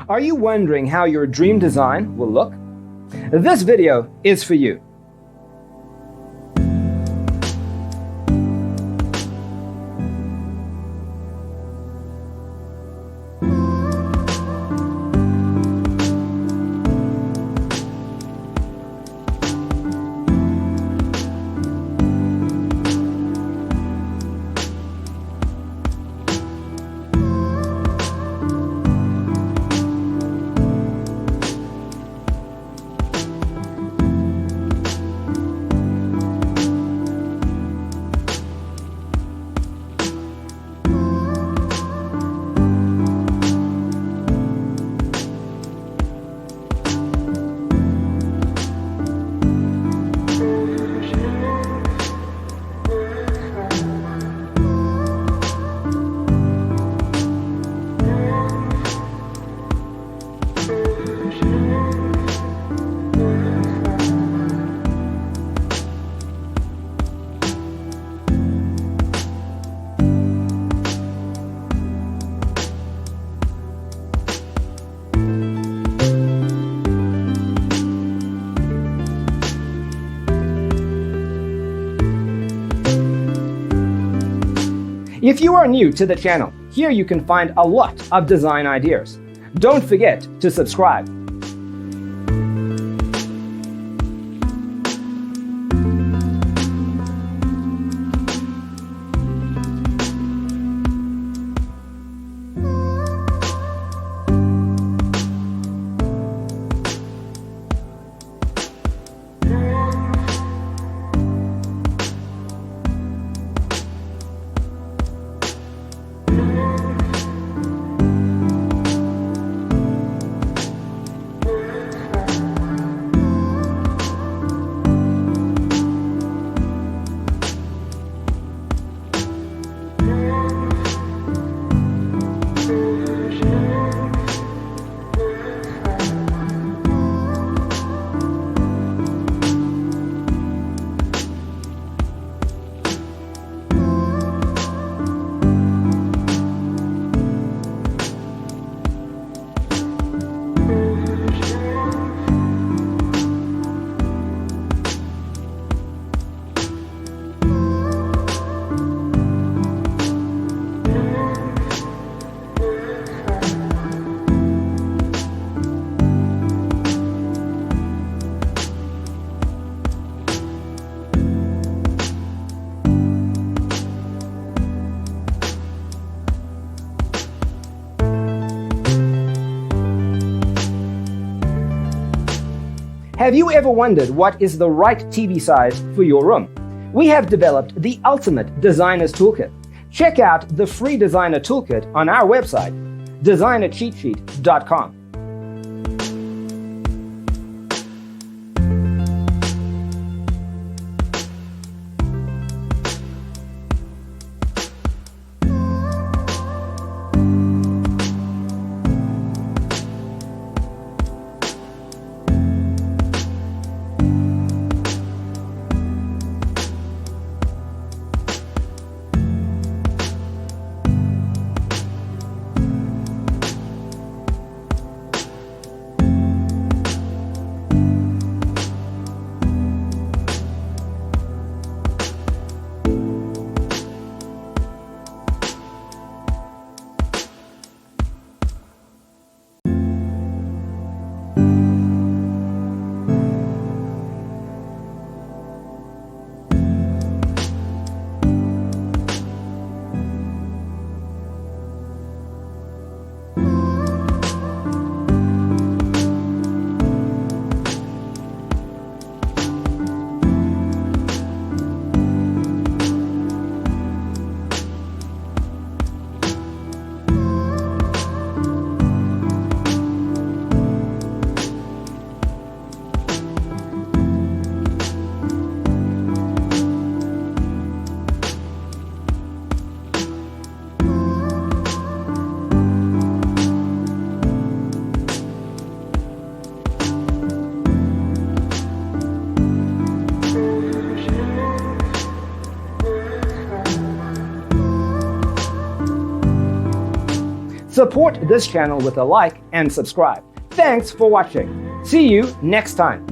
Are you wondering how your dream design will look? This video is for you. If you are new to the channel, here you can find a lot of design ideas. Don't forget to subscribe. Have you ever wondered what is the right TV size for your room? We have developed the ultimate designer's toolkit. Check out the free designer toolkit on our website, designercheatsheet.com. Support this channel with a like and subscribe. Thanks for watching. See you next time.